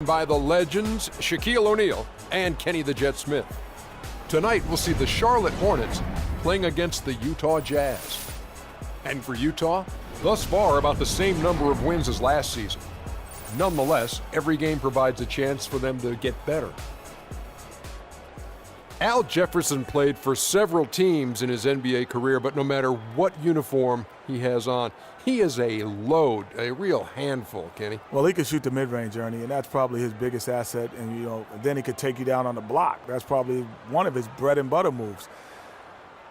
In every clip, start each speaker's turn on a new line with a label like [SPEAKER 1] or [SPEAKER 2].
[SPEAKER 1] by the legends Shaquille O'Neal and Kenny the Jet Smith. Tonight, we'll see the Charlotte Hornets playing against the Utah Jazz. And for Utah, thus far about the same number of wins as last season. Nonetheless, every game provides a chance for them to get better. Al Jefferson played for several teams in his NBA career, but no matter what uniform he has on, he is a load, a real handful, Kenny.
[SPEAKER 2] Well, he can shoot the mid-range, Ernie, and that's probably his biggest asset. And, then he could take you down on the block. That's probably one of his bread and butter moves.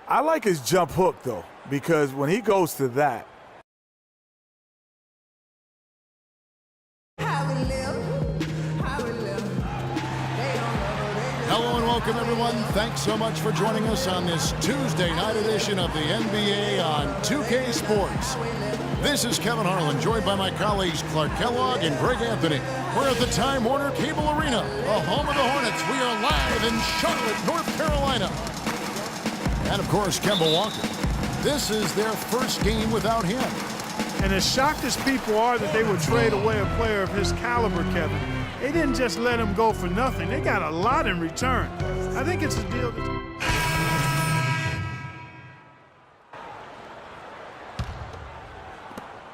[SPEAKER 2] I like his jump hook, though, because when he goes to that,
[SPEAKER 3] hello and welcome, everyone. Thanks so much for joining us on this Tuesday night edition of the NBA on 2K Sports. This is Kevin Harlan, joined by my colleagues Clark Kellogg and Greg Anthony. We're at the Time Warner Cable Arena, the home of the Hornets. We are live in Charlotte, North Carolina. And, of course, Kemba Walker. This is their first game without him.
[SPEAKER 4] And as shocked as people are that they would trade away a player of his caliber, Kevin, they didn't just let him go for nothing. They got a lot in return. I think it's a deal that...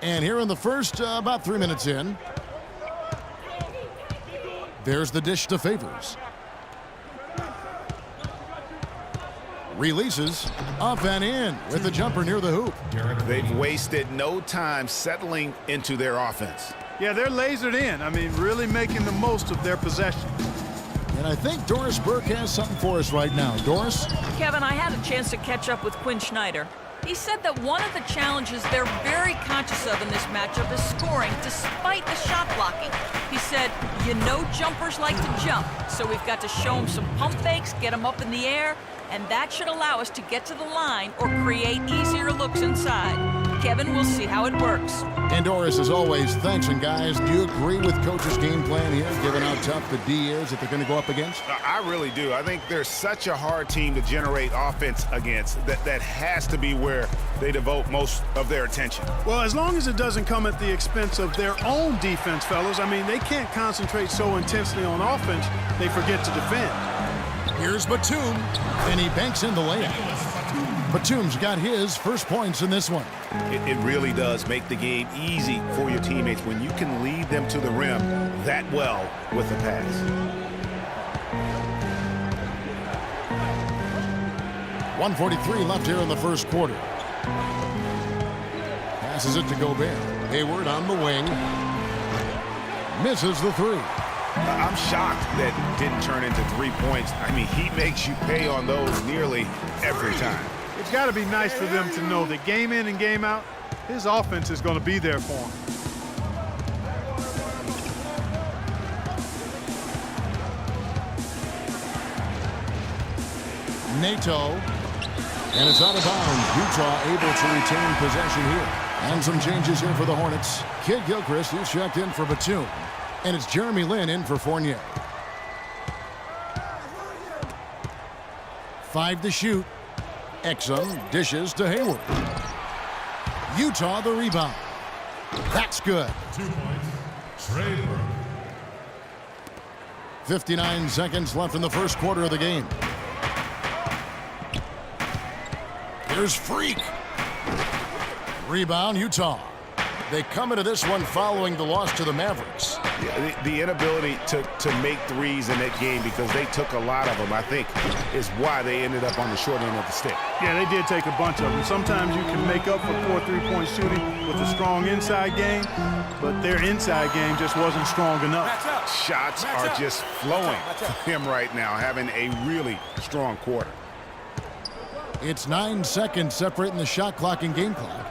[SPEAKER 3] And here in the first, about 3 minutes in, there's the dish to Favors. Releases up and in with the jumper near the hoop.
[SPEAKER 5] They've wasted no time settling into their offense.
[SPEAKER 4] Yeah, they're lasered in. I mean, really making the most of their possession.
[SPEAKER 3] And I think Doris Burke has something for us right now. Doris?
[SPEAKER 6] Kevin, I had a chance to catch up with Quinn Snyder. He said that one of the challenges they're very conscious of in this matchup is scoring despite the shot blocking. He said, jumpers like to jump, so we've got to show them some pump fakes, get them up in the air, and that should allow us to get to the line or create easier looks inside. Kevin, we'll see how it works.
[SPEAKER 3] And Doris, as always, thanks. And guys, do you agree with Coach's game plan here, given how tough the D is that they're going to go up against?
[SPEAKER 5] I really do. I think they're such a hard team to generate offense against. That has to be where they devote most of their attention.
[SPEAKER 4] Well, as long as it doesn't come at the expense of their own defense, fellas. I mean, they can't concentrate so intensely on offense, they forget to defend.
[SPEAKER 3] Here's Batum, and he banks in the layup. Batum's got his first points in this one.
[SPEAKER 5] It really does make the game easy for your teammates when you can lead them to the rim that well with a pass.
[SPEAKER 3] .143 left here in the first quarter. Passes it to Gobert. Hayward on the wing. Misses the three.
[SPEAKER 5] I'm shocked that didn't turn into 3 points. I mean, he makes you pay on those nearly every time.
[SPEAKER 4] It's got to be nice for them to know that game in and game out, his offense is going to be there for him.
[SPEAKER 3] Nato. And it's out of bounds. Utah able to retain possession here. And some changes here for the Hornets. Kid Gilchrist, he's checked in for Batum. And it's Jeremy Lin in for Fournier. 5 to shoot. Exum dishes to Hayward. Utah the rebound. That's good.
[SPEAKER 7] 2 points. Trey Burke.
[SPEAKER 3] 59 seconds left in the first quarter of the game. Here's Freak. Rebound, Utah. They come into this one following the loss to the Mavericks.
[SPEAKER 5] Yeah, the inability to make threes in that game because they took a lot of them, I think, is why they ended up on the short end of the stick.
[SPEAKER 4] Yeah, they did take a bunch of them. Sometimes you can make up for poor three-point shooting with a strong inside game, but their inside game just wasn't strong enough.
[SPEAKER 5] Shots are just flowing for him right now, having a really strong quarter.
[SPEAKER 3] It's 9 seconds separating the shot clock and game clock.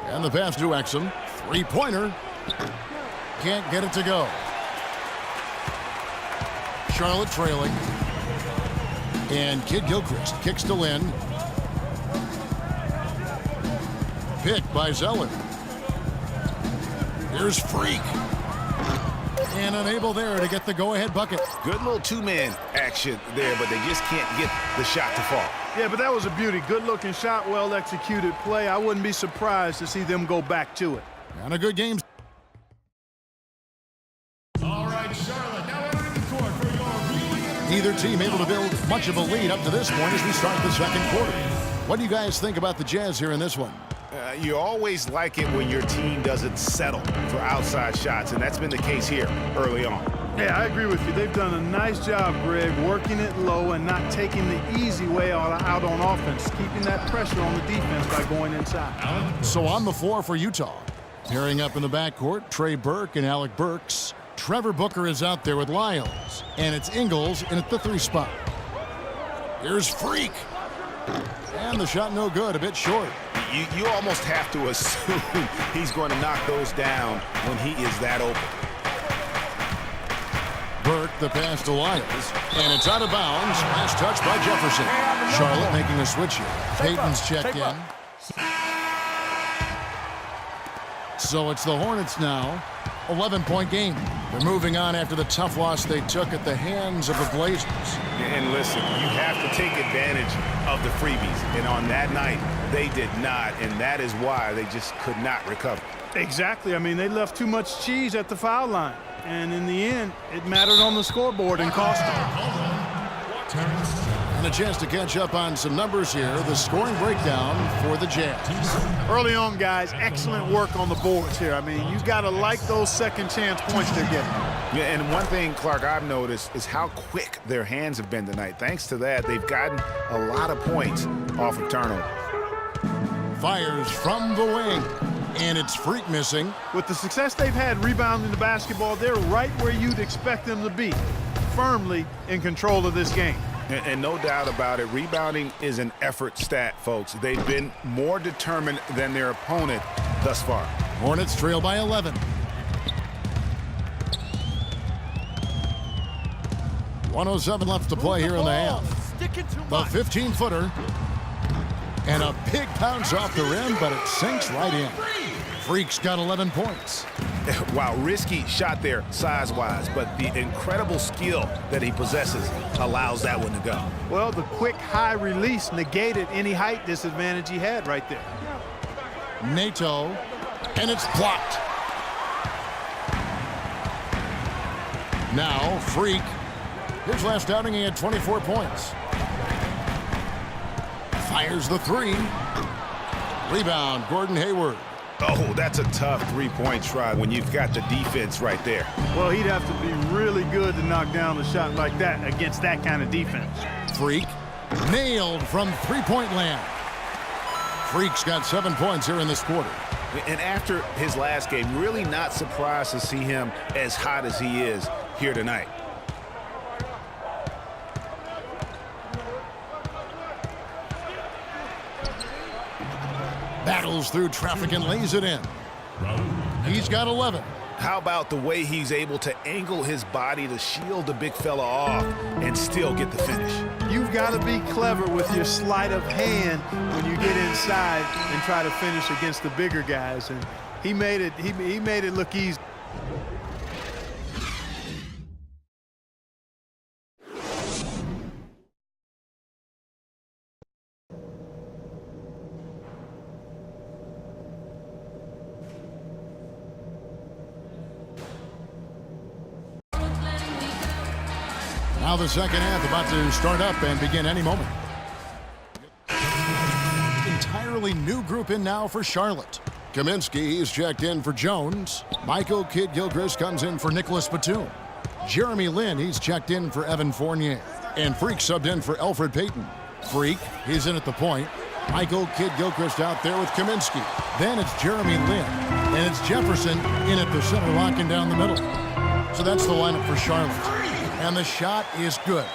[SPEAKER 3] And the pass to Exum. Three-pointer. Can't get it to go. Charlotte trailing. And Kid Gilchrist kicks to Lin. Picked by Zeller. Here's Freak. And unable there to get the go-ahead bucket.
[SPEAKER 5] Good little two-man action there, but they just can't get the shot to fall.
[SPEAKER 4] Yeah, but that was a beauty. Good-looking shot, well-executed play. I wouldn't be surprised to see them go back to it.
[SPEAKER 3] And a good game.
[SPEAKER 7] Charlotte. Now entering the court for your viewing entertainment.
[SPEAKER 3] Neither team able to build much of a lead up to this point as we start the second quarter. What do you guys think about the Jazz here in this one?
[SPEAKER 5] You always like it when your team doesn't settle for outside shots, and that's been the case here early on.
[SPEAKER 4] Yeah, I agree with you. They've done a nice job, Greg, working it low and not taking the easy way out on offense, keeping that pressure on the defense by going inside.
[SPEAKER 3] So on the floor for Utah. Pairing up in the backcourt, Trey Burke and Alec Burks. Trevor Booker is out there with Lyles, and it's Ingles in at the 3 spot. Here's Freak. And the shot no good, a bit short.
[SPEAKER 5] You almost have to assume he's going to knock those down when he is that open.
[SPEAKER 3] Burke, the pass to Lyles, and it's out of bounds. Last touch by Jefferson. Charlotte making a switch here. Payton's checked in. So it's the Hornets now. 11-point game. They're moving on after the tough loss they took at the hands of the Blazers.
[SPEAKER 5] And listen, you have to take advantage of the freebies. And on that night, they did not, and that is why they just could not recover.
[SPEAKER 4] Exactly. I mean, they left too much cheese at the foul line. And in the end, it mattered on the scoreboard and cost them.
[SPEAKER 3] And a chance to catch up on some numbers here. The scoring breakdown for the Jazz.
[SPEAKER 4] Early on, guys, excellent work on the boards here. I mean, you got to like those second chance points they're getting.
[SPEAKER 5] Yeah, and one thing, Clark, I've noticed is how quick their hands have been tonight. Thanks to that, they've gotten a lot of points off of turnover.
[SPEAKER 3] Fires from the wing. And it's Freak missing.
[SPEAKER 4] With the success they've had rebounding the basketball, they're right where you'd expect them to be, firmly in control of this game.
[SPEAKER 5] And no doubt about it, rebounding is an effort stat, folks. They've been more determined than their opponent thus far.
[SPEAKER 3] Hornets trail by 11. 1:07 left to play here in the half. The 15-footer. And a big bounce off the rim, but it sinks right in. Freak's got 11 points.
[SPEAKER 5] Wow, risky shot there size-wise, but the incredible skill that he possesses allows that one to go.
[SPEAKER 4] Well, the quick high release negated any height disadvantage he had right there.
[SPEAKER 3] Nato, and it's blocked. Now, Freak. His last outing, he had 24 points. Fires the 3. Rebound, Gordon Hayward.
[SPEAKER 5] Oh, that's a tough three-point try when you've got the defense right there.
[SPEAKER 4] Well, he'd have to be really good to knock down a shot like that against that kind of defense.
[SPEAKER 3] Freak nailed from three-point land. Freak's got 7 points here in this quarter.
[SPEAKER 5] And after his last game, really not surprised to see him as hot as he is here tonight.
[SPEAKER 3] Battles through traffic and lays it in. He's got 11.
[SPEAKER 5] How about the way he's able to angle his body to shield the big fella off and still get the finish?
[SPEAKER 4] You've got to be clever with your sleight of hand when you get inside and try to finish against the bigger guys. And he made it look easy.
[SPEAKER 3] Now the second half about to start up and begin any moment. Entirely new group in now for Charlotte. Kaminsky is checked in for Jones. Michael Kidd-Gilchrist comes in for Nicholas Batum. Jeremy Lin, he's checked in for Evan Fournier. And Freak subbed in for Elfrid Payton. Freak, he's in at the point. Michael Kidd-Gilchrist out there with Kaminsky. Then it's Jeremy Lin. And it's Jefferson in at the center, locking down the middle. So that's the lineup for Charlotte. And the shot is good.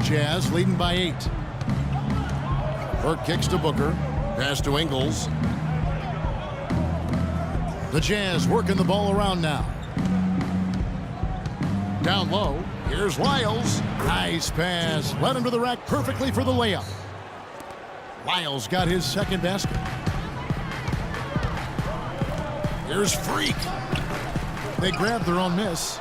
[SPEAKER 3] Jazz leading by 8. Burke kicks to Booker. Pass to Ingles. The Jazz working the ball around now. Down low. Here's Lyles. Nice pass. Led him to the rack perfectly for the layup. Lyles got his second basket. Here's Freak. They grabbed their own miss,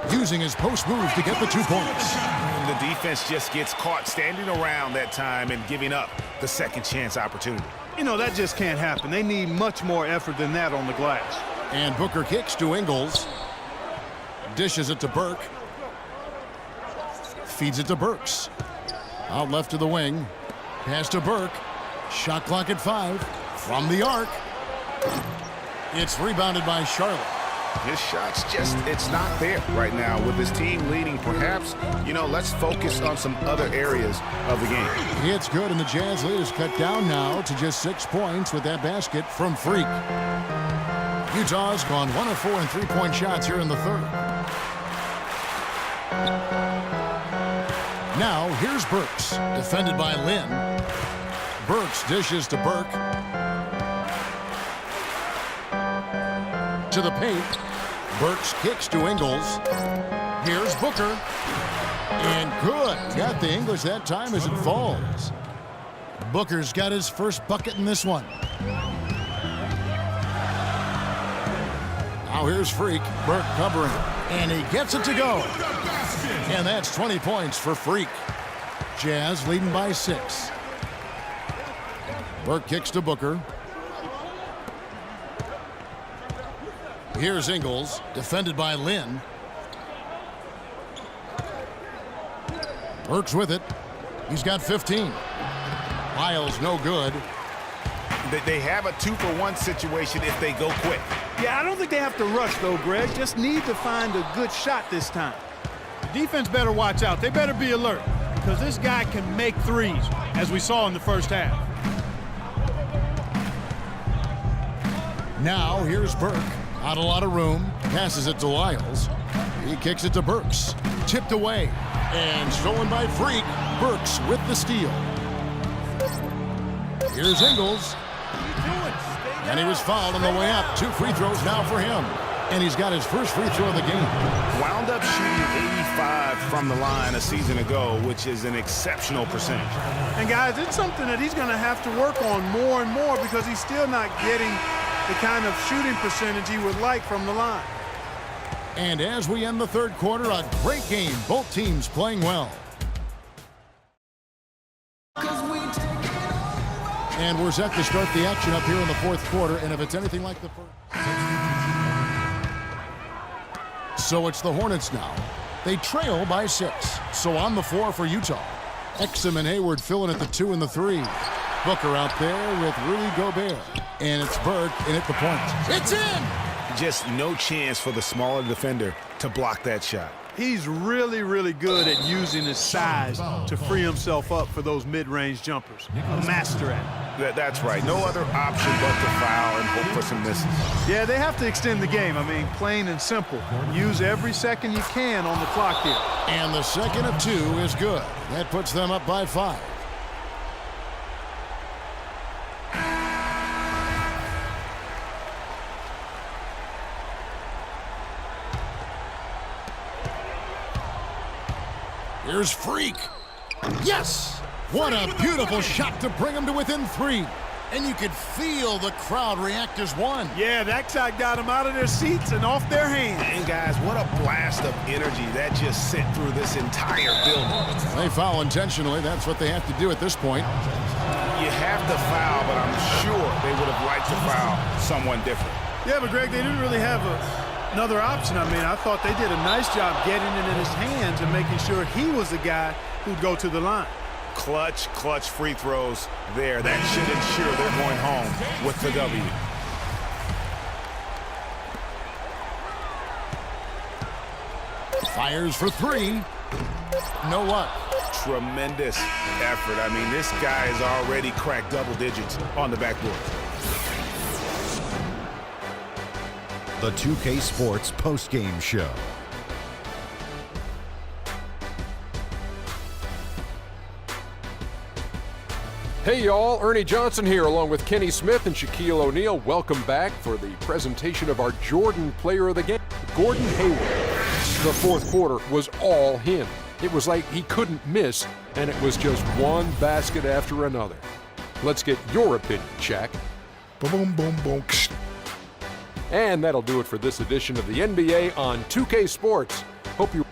[SPEAKER 3] using his post move to get the 2 points.
[SPEAKER 5] And the defense just gets caught standing around that time and giving up the second chance opportunity.
[SPEAKER 4] You know, that just can't happen. They need much more effort than that on the glass.
[SPEAKER 3] And Booker kicks to Ingles. Dishes it to Burke. Feeds it to Burks. Out left to the wing. Pass to Burke. Shot clock at 5. From the arc. It's rebounded by Charlotte.
[SPEAKER 5] His shot's just, it's not there right now with his team leading. Perhaps, let's focus on some other areas of the game.
[SPEAKER 3] It's good, and the Jazz lead is cut down now to just 6 points with that basket from Freak. Utah's gone 1 of 4 in three-point shots here in the third. Now, here's Burks, defended by Lynn. Burks dishes to Burke. To the paint. Burks kicks to Ingles. Here's Booker. And good. Got the English that time as it falls. Booker's got his first bucket in this one. Now here's Freak. Burke covering. And he gets it to go. And that's 20 points for Freak. Jazz leading by 6. Burke kicks to Booker. Here's Ingles, defended by Lynn. Burke's with it. He's got 15. Miles no good.
[SPEAKER 5] They have a 2-for-1 situation if they go quick.
[SPEAKER 4] Yeah, I don't think they have to rush, though, Greg. Just need to find a good shot this time. The defense better watch out. They better be alert, because this guy can make threes, as we saw in the first half.
[SPEAKER 3] Now here's Burke. Not a lot of room. Passes it to Lyles. He kicks it to Burks. Tipped away. And stolen by Freak. Burks with the steal. Here's Ingles. And he was fouled on the way up. 2 free throws now for him. And he's got his first free throw of the game.
[SPEAKER 5] Wound up shooting 85 from the line a season ago, which is an exceptional percentage.
[SPEAKER 4] And, guys, it's something that he's going to have to work on more and more because he's still not getting the kind of shooting percentage he would like from the line.
[SPEAKER 3] And as we end the third quarter, a great game. Both teams playing well. And we're set to start the action up here in the fourth quarter. And if it's anything like the first... So it's the Hornets now. They trail by 6. So on the floor for Utah. Exum and Hayward filling at the 2 and the 3. Booker out there with Rudy Gobert. And it's Burke in at the point. It's in!
[SPEAKER 5] Just no chance for the smaller defender to block that shot.
[SPEAKER 4] He's really, really good at using his size to free himself up for those mid-range jumpers. A master at it.
[SPEAKER 5] That's right. No other option but to foul and hope for some misses.
[SPEAKER 4] Yeah, they have to extend the game. I mean, plain and simple. Use every second you can on the clock here.
[SPEAKER 3] And the second of 2 is good. That puts them up by 5. Here's Freak. Yes! What a beautiful shot to bring him to within 3. And you could feel the crowd react as one.
[SPEAKER 4] Yeah, that shot got them out of their seats and off their hands.
[SPEAKER 5] And guys, what a blast of energy that just sent through this entire building.
[SPEAKER 3] They foul intentionally. That's what they have to do at this point.
[SPEAKER 5] You have to foul, but I'm sure they would have liked to foul someone different.
[SPEAKER 4] Yeah, but Greg, they didn't really have another option. I mean, I thought they did a nice job getting it in his hands and making sure he was the guy who'd go to the line.
[SPEAKER 5] Clutch free throws there. That should ensure they're going home with the W.
[SPEAKER 3] Fires for 3. No luck.
[SPEAKER 5] Tremendous effort. I mean, this guy has already cracked double digits on the backboard.
[SPEAKER 8] The 2K Sports postgame show.
[SPEAKER 1] Hey y'all, Ernie Johnson here along with Kenny Smith and Shaquille O'Neal. Welcome back for the presentation of our Jordan Player of the Game, Gordon Hayward. The fourth quarter was all him. It was like he couldn't miss, and it was just one basket after another. Let's get your opinion, Shaq.
[SPEAKER 2] Boom, boom, boom.
[SPEAKER 1] And that'll do it for this edition of the NBA on 2K Sports. Hope you